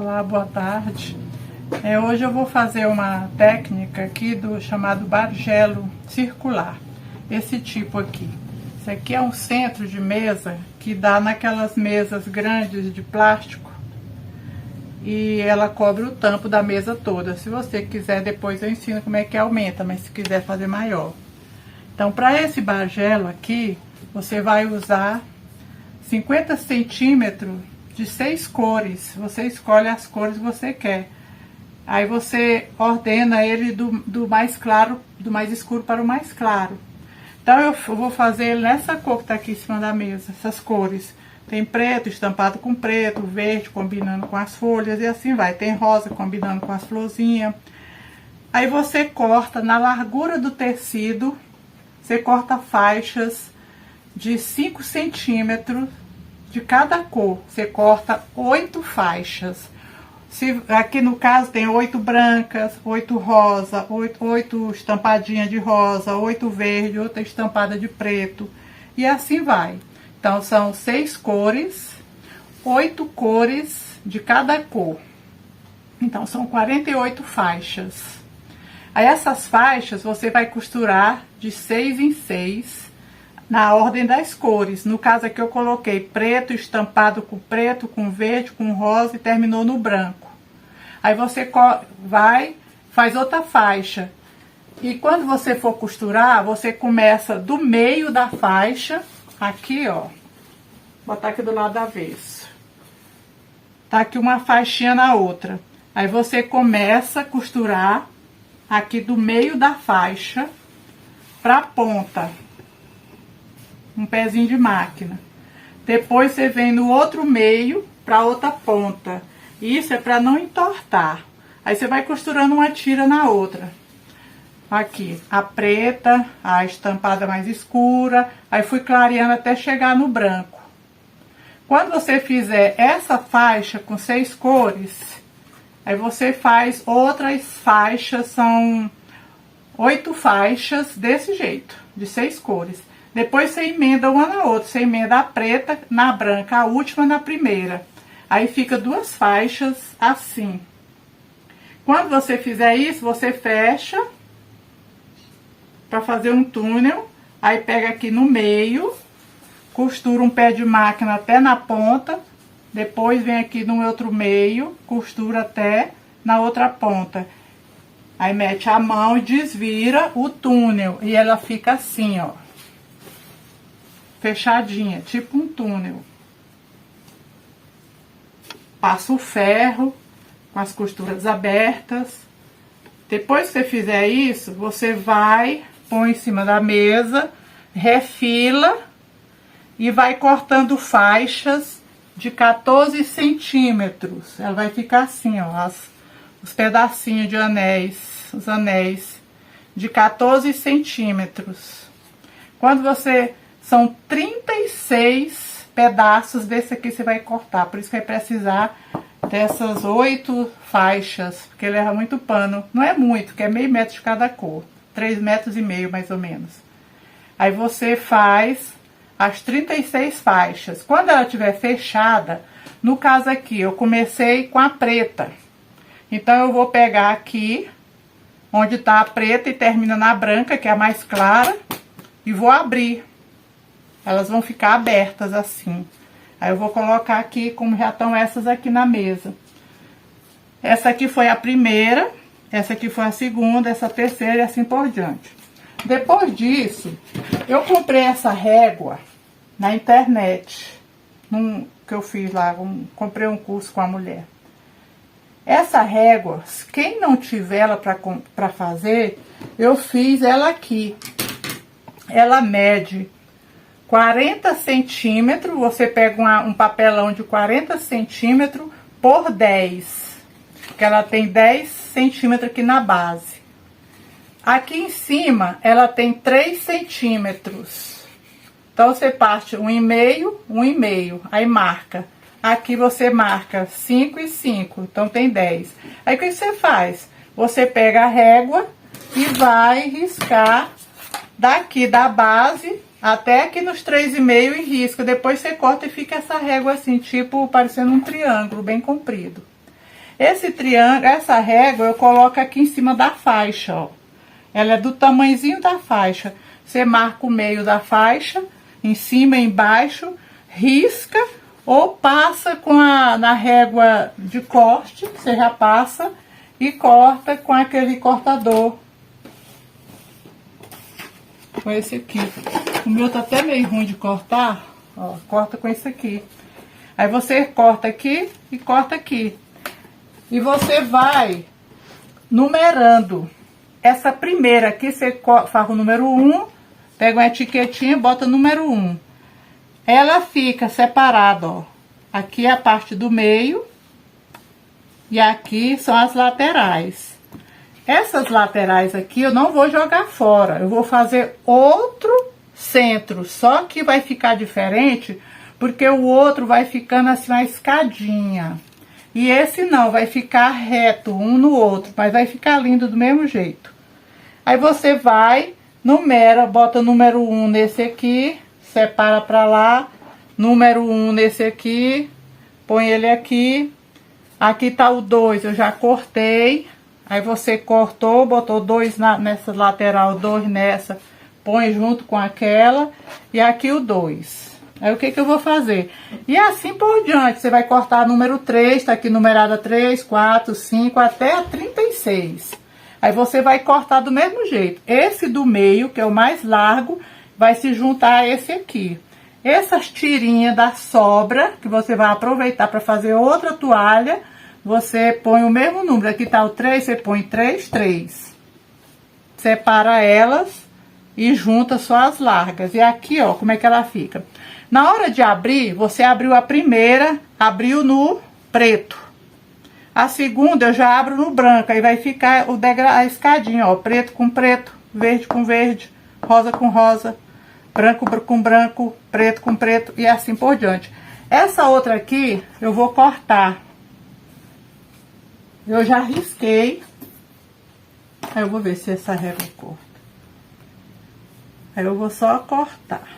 Olá, boa tarde. Hoje eu vou fazer uma técnica aqui do chamado bargelo circular. Esse tipo aqui. Esse aqui é um centro de mesa que dá naquelas mesas grandes de plástico. E ela cobre o tampo da mesa toda. Se você quiser, depois eu ensino como é que aumenta, mas se quiser fazer maior. Então, para esse bargelo aqui, você vai usar 50 centímetros de 6 cores. Você escolhe as cores que você quer. Aí você ordena ele do mais claro, do mais escuro para o mais claro. Então eu vou fazer ele nessa cor que tá aqui em cima da mesa, essas cores. Tem preto estampado com preto, verde combinando com as folhas e assim vai. Tem rosa combinando com as florzinhas. Aí você corta na largura do tecido, você corta faixas de 5 centímetros de cada cor. Você corta 8 faixas. Aqui no caso tem 8 brancas, 8 rosa, 8 estampadinhas de rosa, 8 verde, outra estampada de preto. E assim vai. Então são 6 cores, 8 cores de cada cor. Então são 48 faixas. Aí essas faixas você vai costurar de 6 em 6 na ordem das cores. No caso aqui eu coloquei preto estampado com preto, com verde, com rosa e terminou no branco. Aí você faz outra faixa. E quando você for costurar, você começa do meio da faixa, aqui ó, vou botar aqui do lado avesso. Tá aqui uma faixinha na outra. Aí você começa a costurar aqui do meio da faixa pra ponta. Um pezinho de máquina. Depois você vem no outro meio para outra ponta. Isso é para não entortar. Aí você vai costurando uma tira na outra. Aqui, a preta, a estampada mais escura. Aí fui clareando até chegar no branco. Quando você fizer essa faixa com 6 cores, aí você faz outras faixas, são 8 faixas desse jeito, de 6 cores. Depois você emenda uma na outra, você emenda a preta na branca, a última na primeira. Aí fica 2 faixas assim. Quando você fizer isso, você fecha para fazer um túnel. Aí pega aqui no meio, costura um pé de máquina até na ponta. Depois vem aqui no outro meio, costura até na outra ponta. Aí mete a mão e desvira o túnel. E ela fica assim, ó. Fechadinha, tipo um túnel. Passa o ferro com as costuras abertas. Depois que você fizer isso, você vai, põe em cima da mesa, refila e vai cortando faixas de 14 centímetros. Ela vai ficar assim, ó, os pedacinhos de anéis, os anéis de 14 centímetros. Quando você... São 36 pedaços desse aqui você vai cortar. Por isso que vai precisar dessas 8 faixas. Porque leva muito pano. Não é muito, porque é meio metro de cada cor. 3,5 metros mais ou menos. Aí você faz as 36 faixas. Quando ela estiver fechada, no caso aqui, eu comecei com a preta. Então eu vou pegar aqui, onde está a preta e termina na branca, que é a mais clara. E vou abrir. Elas vão ficar abertas assim. Aí eu vou colocar aqui, como já estão essas aqui na mesa. Essa aqui foi a primeira, essa aqui foi a segunda, essa terceira e assim por diante. Depois disso, eu comprei essa régua na internet. Que eu fiz lá, comprei um curso com a mulher. Essa régua, quem não tiver ela para fazer, eu fiz ela aqui. Ela mede 40 centímetros, você pega um papelão de 40 centímetros por 10, que ela tem 10 centímetros aqui na base. Aqui em cima, ela tem 3 centímetros. Então, você parte 1,5, 1,5, aí marca. Aqui você marca 5 e 5, então tem 10. Aí, o que você faz? Você pega a régua e vai riscar daqui da base até aqui nos 3,5 e risca. Depois você corta e fica essa régua assim, tipo parecendo um triângulo bem comprido. Esse triângulo, essa régua eu coloco aqui em cima da faixa, ó. Ela é do tamanhozinho da faixa. Você marca o meio da faixa, em cima e embaixo, risca ou passa na régua de corte, você já passa e corta com aquele cortador. Com esse aqui. O meu tá até meio ruim de cortar, ó, corta com esse aqui. Aí você corta aqui e corta aqui. E você vai numerando. Essa primeira aqui, você faz o número 1, pega uma etiquetinha e bota o número 1. Ela fica separada, ó. Aqui é a parte do meio e aqui são as laterais. Essas laterais aqui eu não vou jogar fora, eu vou fazer outro centro, só que vai ficar diferente porque o outro vai ficando assim uma escadinha. E esse não, vai ficar reto um no outro, mas vai ficar lindo do mesmo jeito. Aí você vai, numera, bota o número 1 nesse aqui, separa pra lá, número 1 nesse aqui, põe ele aqui. Aqui tá o 2, eu já cortei. Aí você cortou, botou 2 nessa lateral, 2 nessa, põe junto com aquela. E aqui o 2. Aí o que eu vou fazer? E assim por diante, você vai cortar número 3, tá aqui numerada 3, 4, 5, até a 36. Aí você vai cortar do mesmo jeito. Esse do meio, que é o mais largo, vai se juntar a esse aqui. Essas tirinhas da sobra, que você vai aproveitar para fazer outra toalha, você põe o mesmo número. Aqui tá o 3, você põe 3, 3. Separa elas e junta só as largas. E aqui, ó, como é que ela fica. Na hora de abrir, você abriu a primeira, abriu no preto. A segunda eu já abro no branco, aí vai ficar a escadinha, ó, preto com preto, verde com verde, rosa com rosa, branco com branco, preto com preto e assim por diante. Essa outra aqui eu vou cortar. Eu já risquei. Aí eu vou ver se essa régua corta. Aí eu vou só cortar.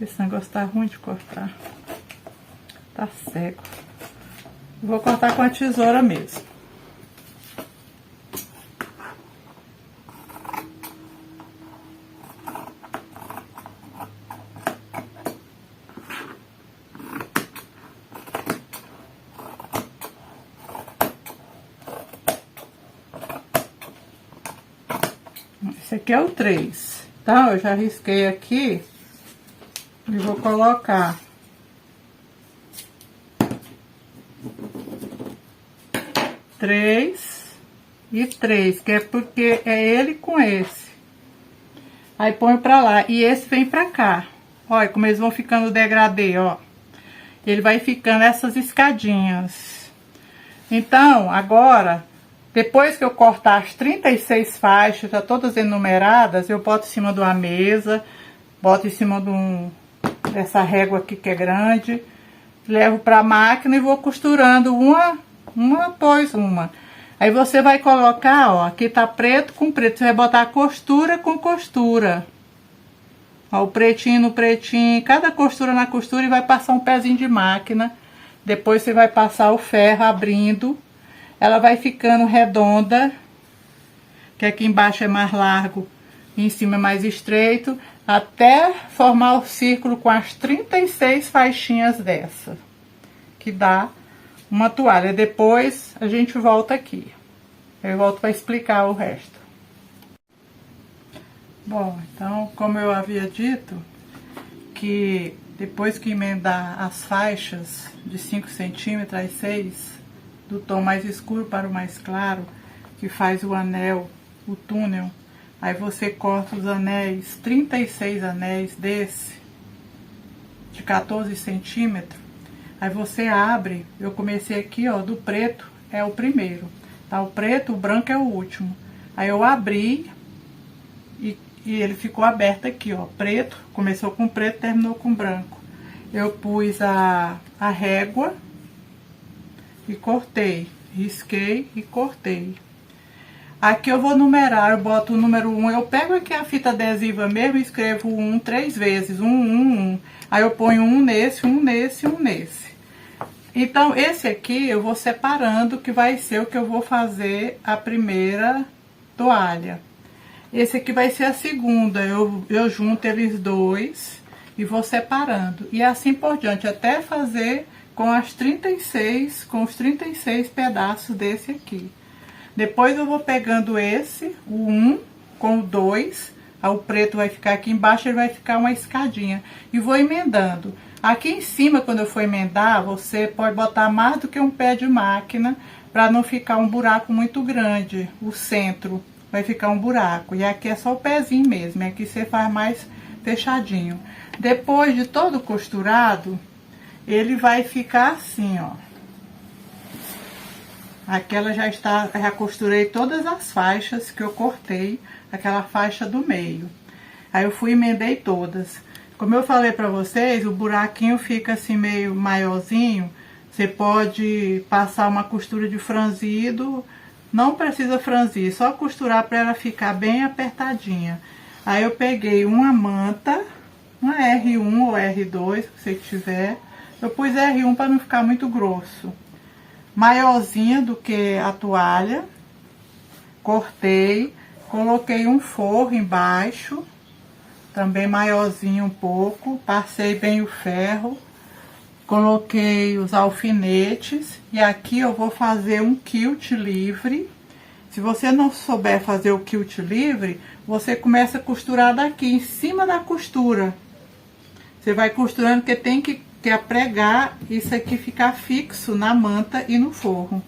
Esse negócio tá ruim de cortar. Tá cego. Vou cortar com a tesoura mesmo. Esse aqui é o 3. Então, eu já risquei aqui. E vou colocar 3 e 3, que é porque é ele com esse. Aí põe pra lá e esse vem pra cá. Olha como eles vão ficando degradê, ó. Ele vai ficando essas escadinhas. Então, agora, depois que eu cortar as 36 faixas, já todas enumeradas, eu boto em cima de uma mesa, boto em cima dessa régua aqui que é grande, levo pra máquina e vou costurando uma após uma. Aí você vai colocar, ó, aqui tá preto com preto, você vai botar costura com costura. Ó, o pretinho no pretinho, cada costura na costura e vai passar um pezinho de máquina. Depois você vai passar o ferro abrindo, ela vai ficando redonda, que aqui embaixo é mais largo e em cima é mais estreito, até formar o círculo com as 36 faixinhas dessa, que dá uma toalha. Depois a gente volta aqui. Eu volto para explicar o resto. Bom, então, como eu havia dito, que depois que emendar as faixas de 5 centímetros às 6, do tom mais escuro para o mais claro, que faz o anel, o túnel, aí você corta os anéis, 36 anéis desse, de 14 centímetros. Aí você abre, eu comecei aqui, ó, do preto é o primeiro, tá? O preto, o branco é o último. Aí eu abri e ele ficou aberto aqui, ó, preto, começou com preto, terminou com branco. Eu pus a régua e cortei, risquei e cortei. Aqui eu vou numerar, eu boto o número 1, eu pego aqui a fita adesiva mesmo e escrevo 1 3 vezes, 1, 1, 1. Aí eu ponho um nesse, um nesse, um nesse. Então, esse aqui eu vou separando, que vai ser o que eu vou fazer a primeira toalha. Esse aqui vai ser a segunda, eu junto eles dois e vou separando. E assim por diante, até fazer com os 36 pedaços desse aqui. Depois eu vou pegando esse, o 1 com o 2, o preto vai ficar aqui embaixo, ele vai ficar uma escadinha. E vou emendando. Aqui em cima, quando eu for emendar, você pode botar mais do que um pé de máquina, para não ficar um buraco muito grande, o centro. Vai ficar um buraco. E aqui é só o pezinho mesmo. Aqui você faz mais fechadinho. Depois de todo costurado, ele vai ficar assim, ó. Aqui ela já costurei todas as faixas que eu cortei. Aquela faixa do meio. Aí eu fui e emendei todas. Como eu falei pra vocês, o buraquinho fica assim meio maiorzinho. Você pode passar uma costura de franzido. Não precisa franzir, só costurar para ela ficar bem apertadinha. Aí eu peguei uma manta, uma R1 ou R2, que você tiver. Eu pus R1 para não ficar muito grosso. Maiorzinha do que a toalha. Cortei, coloquei um forro embaixo, também maiorzinho um pouco. Passei bem o ferro. Coloquei os alfinetes e aqui eu vou fazer um quilt livre. Se você não souber fazer o quilt livre, você começa a costurar daqui, em cima da costura. Você vai costurando, porque tem que pregar isso aqui ficar fixo na manta e no forro.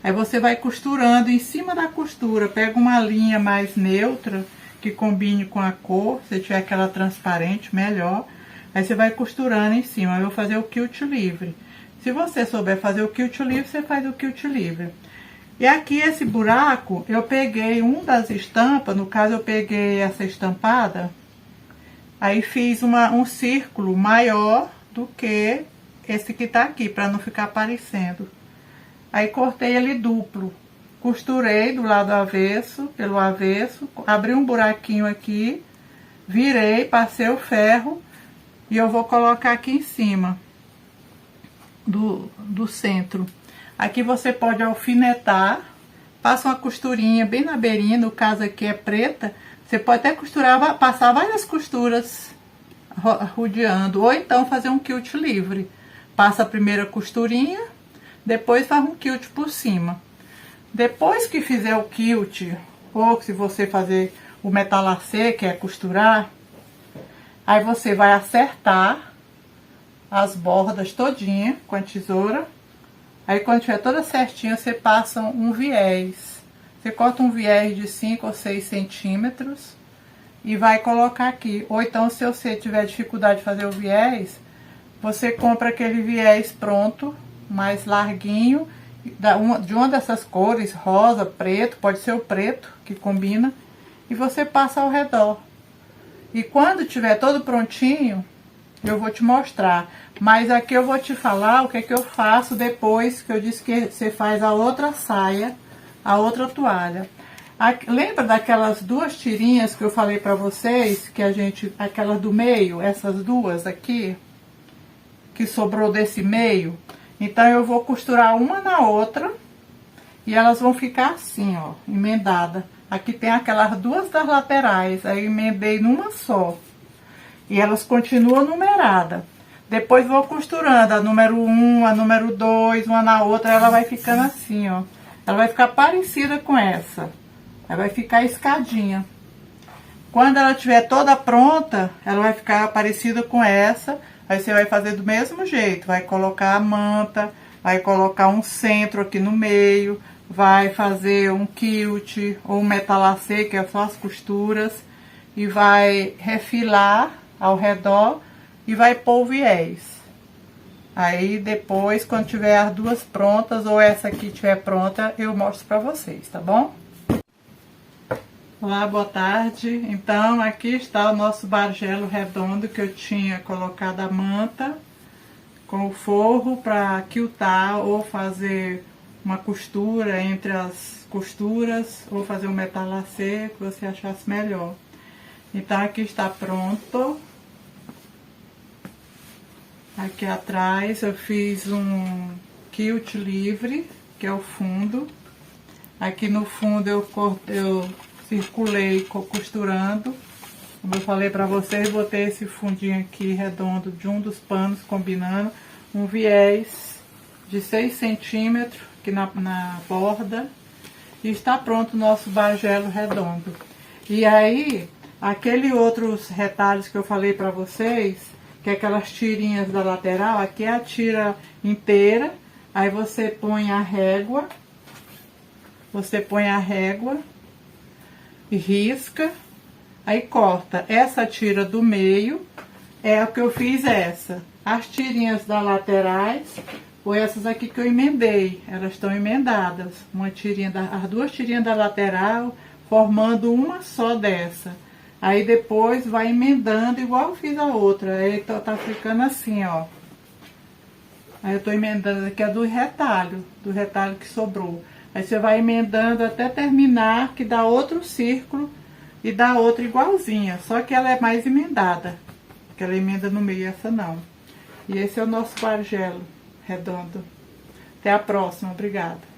Aí você vai costurando em cima da costura, pega uma linha mais neutra, que combine com a cor, se tiver aquela transparente, melhor. Aí você vai costurando em cima. Eu vou fazer o quilt livre. Se você souber fazer o quilt livre, você faz o quilt livre. E aqui esse buraco, eu peguei um das estampas, no caso eu peguei essa estampada. Aí fiz um círculo maior do que esse que tá aqui, para não ficar aparecendo. Aí cortei ele duplo. Costurei do lado avesso, pelo avesso. Abri um buraquinho aqui. Virei, passei o ferro. E eu vou colocar aqui em cima do centro. Aqui você pode alfinetar, passa uma costurinha bem na beirinha, no caso aqui é preta. Você pode até costurar, passar várias costuras rodeando, ou então fazer um quilt livre. Passa a primeira costurinha, depois faz um quilt por cima. Depois que fizer o quilt, ou se você fazer o metalacê, que é costurar, aí você vai acertar as bordas todinha com a tesoura. Aí quando tiver toda certinha, você passa um viés. Você corta um viés de 5 ou 6 centímetros e vai colocar aqui. Ou então, se você tiver dificuldade de fazer o viés, você compra aquele viés pronto, mais larguinho, de uma dessas cores, rosa, preto, pode ser o preto, que combina, e você passa ao redor. E quando tiver todo prontinho, eu vou te mostrar. Mas aqui eu vou te falar o que é que eu faço depois que eu disse que você faz a outra saia, a outra toalha. Lembra daquelas duas tirinhas que eu falei pra vocês, que aquelas do meio, essas duas aqui, que sobrou desse meio? Então eu vou costurar uma na outra e elas vão ficar assim, ó, emendada. Aqui tem aquelas duas das laterais, aí emendei numa só. E elas continuam numeradas. Depois vou costurando a número 1, a número 2, uma na outra, ela vai ficando assim, ó. Ela vai ficar parecida com essa. Ela vai ficar escadinha. Quando ela estiver toda pronta, ela vai ficar parecida com essa. Aí você vai fazer do mesmo jeito. Vai colocar a manta, vai colocar um centro aqui no meio, vai fazer um quilt ou um metalacê, que é só as costuras, e vai refilar ao redor e vai pôr o viés. Aí depois, quando tiver as duas prontas, ou essa aqui estiver pronta, eu mostro pra vocês, tá bom? Olá, boa tarde. Então, aqui está o nosso bargelo redondo que eu tinha colocado a manta com o forro para quiltar ou fazer uma costura entre as costuras, ou fazer um metalacê, que você achasse melhor. Então aqui está pronto. Aqui atrás eu fiz um quilt livre, que é o fundo. Aqui no fundo eu circulei costurando. Como eu falei pra vocês, botei esse fundinho aqui redondo de um dos panos, combinando um viés de 6 centímetros aqui na borda. E está pronto o nosso bajelo redondo. E aí, aquele outros retalhos que eu falei pra vocês, que é aquelas tirinhas da lateral, aqui é a tira inteira. Aí você põe a régua, e risca, aí corta. Essa tira do meio é o que eu fiz essa. As tirinhas das laterais, foi essas aqui que eu emendei, elas estão emendadas. As duas tirinhas da lateral, formando uma só dessa. Aí depois vai emendando igual eu fiz a outra, aí tá ficando assim, ó. Aí eu tô emendando aqui a do retalho que sobrou. Aí você vai emendando até terminar, que dá outro círculo e dá outra igualzinha. Só que ela é mais emendada, que ela emenda no meio, essa não. E esse é o nosso bajelo redondo. Até a próxima, obrigada.